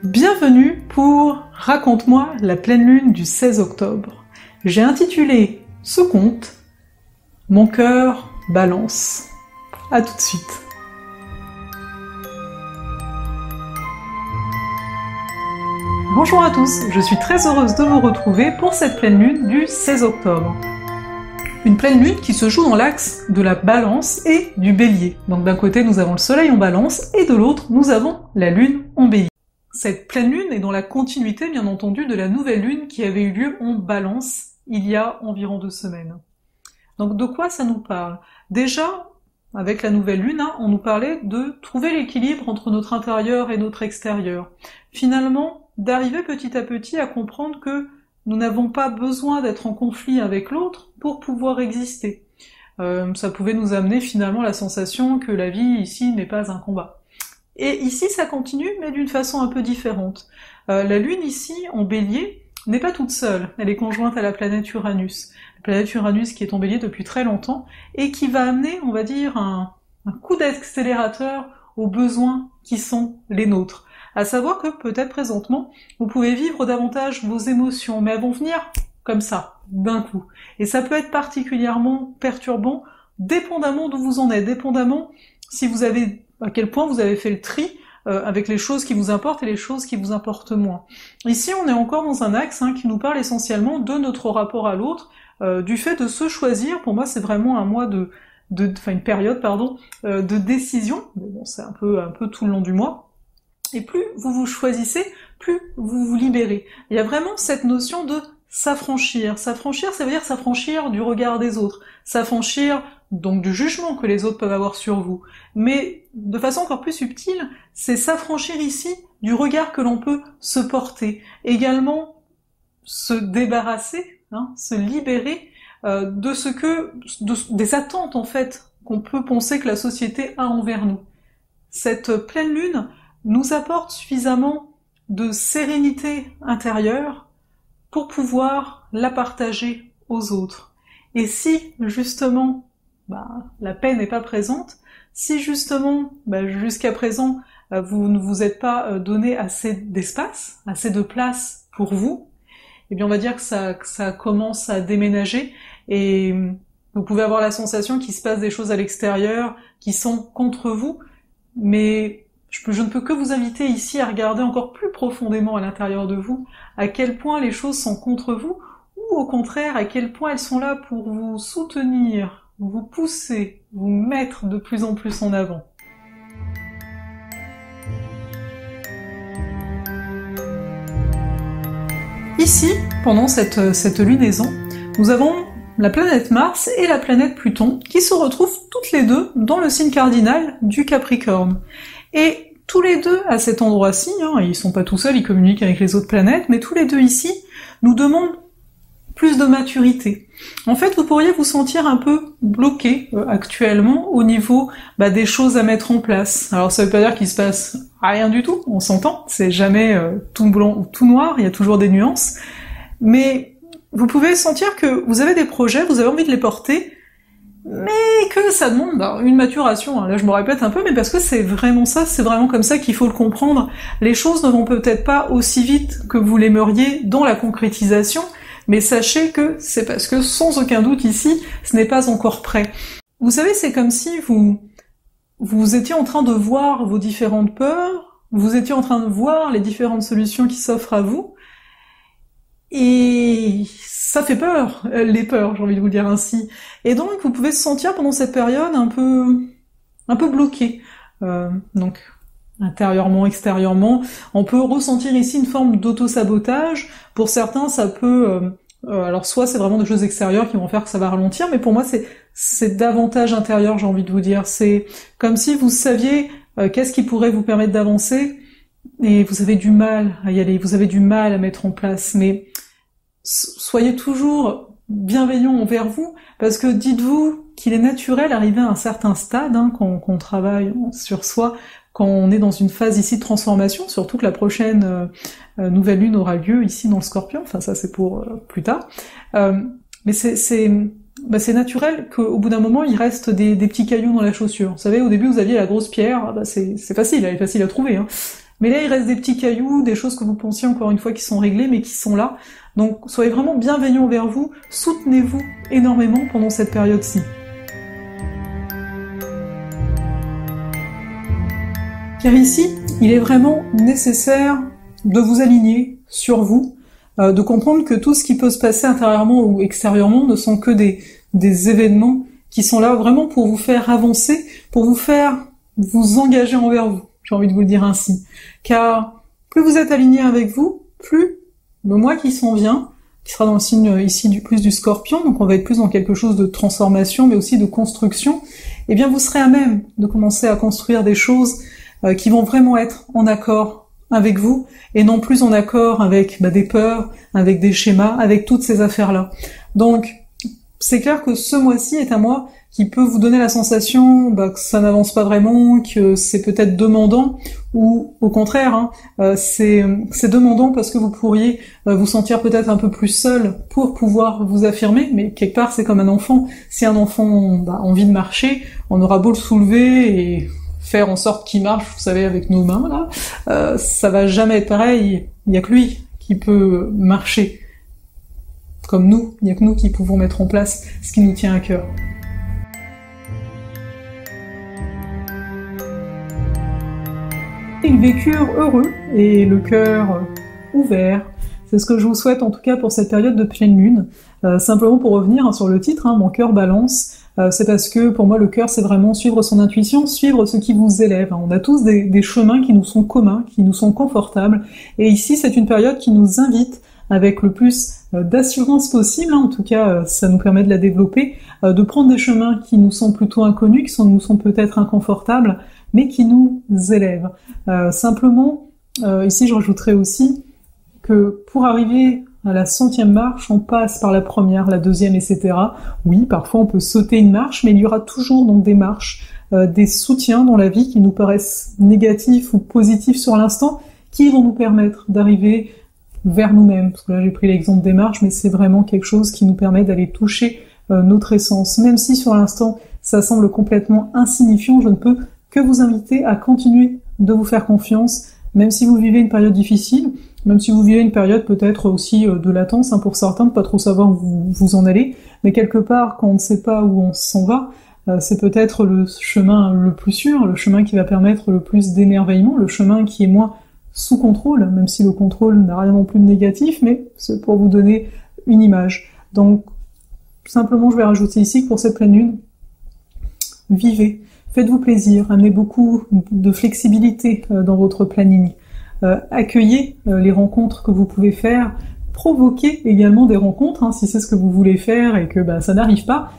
Bienvenue pour Raconte-moi la pleine lune du 16 octobre. J'ai intitulé ce conte Mon cœur balance. À tout de suite. Bonjour à tous, je suis très heureuse de vous retrouver pour cette pleine lune du 16 octobre. Une pleine lune qui se joue dans l'axe de la balance et du bélier. Donc d'un côté nous avons le soleil en balance et de l'autre nous avons la lune en bélier. Cette pleine lune est dans la continuité bien entendu de la nouvelle lune qui avait eu lieu en balance il y a environ 2 semaines. Donc de quoi ça nous parle? Déjà, avec la nouvelle lune, on nous parlait de trouver l'équilibre entre notre intérieur et notre extérieur. Finalement, d'arriver petit à petit à comprendre que nous n'avons pas besoin d'être en conflit avec l'autre pour pouvoir exister. Ça pouvait nous amener finalement la sensation que la vie ici n'est pas un combat. Et ici ça continue, mais d'une façon un peu différente. La lune ici, en bélier, n'est pas toute seule, elle est conjointe à la planète Uranus. La planète Uranus qui est en bélier depuis très longtemps, et qui va amener, on va dire, un coup d'accélérateur aux besoins qui sont les nôtres. À savoir que peut-être présentement, vous pouvez vivre davantage vos émotions, mais elles vont venir comme ça, d'un coup. Et ça peut être particulièrement perturbant, dépendamment d'où vous en êtes, dépendamment si vous avez, à quel point vous avez fait le tri avec les choses qui vous importent et les choses qui vous importent moins. Ici, on est encore dans un axe qui nous parle essentiellement de notre rapport à l'autre, du fait de se choisir. Pour moi, c'est vraiment un mois une période, de décision. Bon, c'est un peu tout le long du mois. Et plus vous vous choisissez, plus vous vous libérez. Il y a vraiment cette notion de s'affranchir. S'affranchir, ça veut dire s'affranchir du regard des autres. S'affranchir donc du jugement que les autres peuvent avoir sur vous. Mais de façon encore plus subtile, c'est s'affranchir ici du regard que l'on peut se porter. Également, se débarrasser, se libérer des attentes en fait qu'on peut penser que la société a envers nous. Cette pleine lune nous apporte suffisamment de sérénité intérieure pour pouvoir la partager aux autres. Et si, justement, la paix n'est pas présente, si justement, jusqu'à présent, vous ne vous êtes pas donné assez d'espace, assez de place pour vous, eh bien on va dire que ça commence à déménager, et vous pouvez avoir la sensation qu'il se passe des choses à l'extérieur qui sont contre vous, mais je ne peux que vous inviter ici à regarder encore plus profondément à l'intérieur de vous, à quel point les choses sont contre vous, ou au contraire, à quel point elles sont là pour vous soutenir, vous pousser, vous mettre de plus en plus en avant. Ici, pendant cette lunaison, nous avons la planète Mars et la planète Pluton qui se retrouvent toutes les deux dans le signe cardinal du Capricorne. Et tous les deux à cet endroit-ci, ils sont pas tout seuls, ils communiquent avec les autres planètes, mais tous les deux ici nous demandent plus de maturité. En fait, vous pourriez vous sentir un peu bloqué actuellement au niveau des choses à mettre en place. Alors ça veut pas dire qu'il se passe rien du tout, on s'entend, c'est jamais tout blanc ou tout noir, il y a toujours des nuances, mais vous pouvez sentir que vous avez des projets, vous avez envie de les porter, mais que ça demande une maturation. Là je me répète un peu, mais parce que c'est vraiment ça, c'est vraiment comme ça qu'il faut le comprendre. Les choses ne vont peut-être pas aussi vite que vous l'aimeriez dans la concrétisation, mais sachez que c'est parce que, sans aucun doute ici, ce n'est pas encore prêt. Vous savez, c'est comme si vous étiez en train de voir vos différentes peurs, vous étiez en train de voir les différentes solutions qui s'offrent à vous, et ça fait peur, les peurs, j'ai envie de vous dire ainsi. Et donc, vous pouvez se sentir pendant cette période un peu bloqué. Donc, intérieurement, extérieurement, on peut ressentir ici une forme d'auto-sabotage. Pour certains, ça peut... alors, soit c'est vraiment des choses extérieures qui vont faire que ça va ralentir, mais pour moi, c'est davantage intérieur, j'ai envie de vous dire. C'est comme si vous saviez qu'est-ce qui pourrait vous permettre d'avancer, et vous avez du mal à y aller, vous avez du mal à mettre en place, mais soyez toujours bienveillant envers vous, parce que dites-vous qu'il est naturel d'arriver à un certain stade, qu'on travaille sur soi, quand on est dans une phase ici de transformation, surtout que la prochaine nouvelle lune aura lieu ici dans le Scorpion, enfin ça c'est pour plus tard, mais c'est naturel qu'au bout d'un moment il reste des petits cailloux dans la chaussure. Vous savez, au début vous aviez la grosse pierre, c'est facile, elle est facile à trouver, Mais là, il reste des petits cailloux, des choses que vous pensiez encore une fois qui sont réglées, mais qui sont là. Donc, soyez vraiment bienveillants envers vous, soutenez-vous énormément pendant cette période-ci. Car ici, il est vraiment nécessaire de vous aligner sur vous, de comprendre que tout ce qui peut se passer intérieurement ou extérieurement ne sont que des événements qui sont là vraiment pour vous faire avancer, pour vous faire vous engager envers vous. J'ai envie de vous le dire ainsi. Car plus vous êtes aligné avec vous, plus le mois qui s'en vient, qui sera dans le signe ici plus du Scorpion, donc on va être plus dans quelque chose de transformation, mais aussi de construction, eh bien vous serez à même de commencer à construire des choses qui vont vraiment être en accord avec vous, et non plus en accord avec des peurs, avec des schémas, avec toutes ces affaires-là. Donc, c'est clair que ce mois-ci est un mois qui peut vous donner la sensation que ça n'avance pas vraiment, que c'est peut-être demandant, ou au contraire, c'est demandant parce que vous pourriez vous sentir peut-être un peu plus seul pour pouvoir vous affirmer, mais quelque part c'est comme un enfant. Si un enfant a envie de marcher, on aura beau le soulever et faire en sorte qu'il marche, vous savez, avec nos mains, là, ça va jamais être pareil, il n'y a que lui qui peut marcher. Comme nous, il n'y a que nous qui pouvons mettre en place ce qui nous tient à cœur. Ils vécurent heureux et le cœur ouvert. C'est ce que je vous souhaite en tout cas pour cette période de pleine lune. Simplement pour revenir sur le titre, mon cœur balance, c'est parce que pour moi le cœur c'est vraiment suivre son intuition, suivre ce qui vous élève. On a tous des chemins qui nous sont communs, qui nous sont confortables, et ici c'est une période qui nous invite avec le plus d'assurance possible, en tout cas ça nous permet de la développer, de prendre des chemins qui nous sont plutôt inconnus, qui nous sont peut-être inconfortables, mais qui nous élèvent. Simplement, ici je rajouterais aussi que pour arriver à la 100e marche, on passe par la première, la deuxième, etc. Oui, parfois on peut sauter une marche, mais il y aura toujours donc des marches, des soutiens dans la vie qui nous paraissent négatifs ou positifs sur l'instant, qui vont nous permettre d'arriver vers nous-mêmes. Parce que là j'ai pris l'exemple des marches, mais c'est vraiment quelque chose qui nous permet d'aller toucher notre essence. Même si sur l'instant ça semble complètement insignifiant, je ne peux que vous inviter à continuer de vous faire confiance, même si vous vivez une période difficile, même si vous vivez une période peut-être aussi de latence pour certains, de pas trop savoir où vous en allez, mais quelque part quand on ne sait pas où on s'en va, c'est peut-être le chemin le plus sûr, le chemin qui va permettre le plus d'émerveillement, le chemin qui est moins sous contrôle, même si le contrôle n'a rien non plus de négatif, mais c'est pour vous donner une image. Donc, simplement, je vais rajouter ici que pour cette pleine lune, vivez, faites-vous plaisir, amenez beaucoup de flexibilité dans votre planning, accueillez les rencontres que vous pouvez faire, provoquez également des rencontres, si c'est ce que vous voulez faire et que ça n'arrive pas,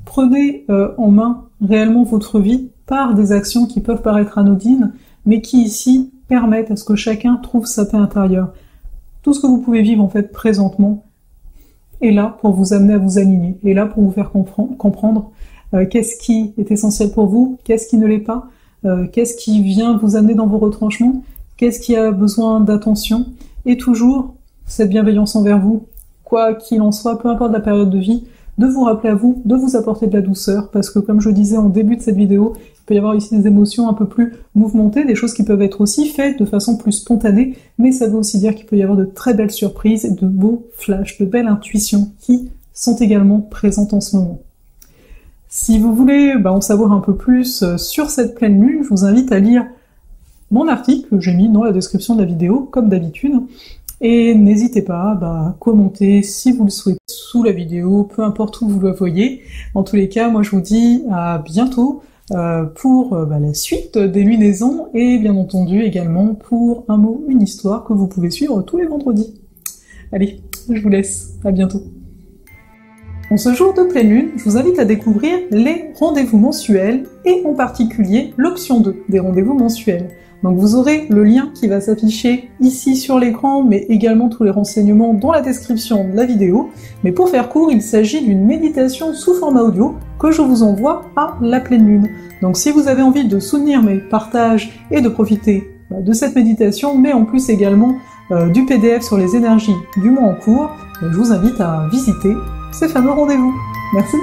prenez en main réellement votre vie par des actions qui peuvent paraître anodines, mais qui ici permettent à ce que chacun trouve sa paix intérieure. Tout ce que vous pouvez vivre en fait présentement est là pour vous amener à vous aligner, est là pour vous faire comprendre qu'est-ce qui est essentiel pour vous, qu'est-ce qui ne l'est pas, qu'est-ce qui vient vous amener dans vos retranchements, qu'est-ce qui a besoin d'attention, et toujours cette bienveillance envers vous, quoi qu'il en soit, peu importe la période de vie, de vous rappeler à vous, de vous apporter de la douceur, parce que comme je le disais en début de cette vidéo, il peut y avoir ici des émotions un peu plus mouvementées, des choses qui peuvent être aussi faites de façon plus spontanée, mais ça veut aussi dire qu'il peut y avoir de très belles surprises, et de beaux flashs, de belles intuitions qui sont également présentes en ce moment. Si vous voulez en savoir un peu plus sur cette pleine lune, je vous invite à lire mon article que j'ai mis dans la description de la vidéo, comme d'habitude, et n'hésitez pas à commenter si vous le souhaitez sous la vidéo, peu importe où vous le voyez. En tous les cas, moi je vous dis à bientôt pour la suite des lunaisons, et bien entendu également pour un mot, une histoire que vous pouvez suivre tous les vendredis. Allez, je vous laisse, à bientôt. En ce jour de pleine lune, je vous invite à découvrir les rendez-vous mensuels, et en particulier l'option 2 des rendez-vous mensuels. Donc vous aurez le lien qui va s'afficher ici sur l'écran, mais également tous les renseignements dans la description de la vidéo. Mais pour faire court, il s'agit d'une méditation sous format audio que je vous envoie à la pleine lune. Donc si vous avez envie de soutenir mes partages et de profiter de cette méditation, mais en plus également du PDF sur les énergies du mois en cours, je vous invite à visiter ces fameux rendez-vous. Merci.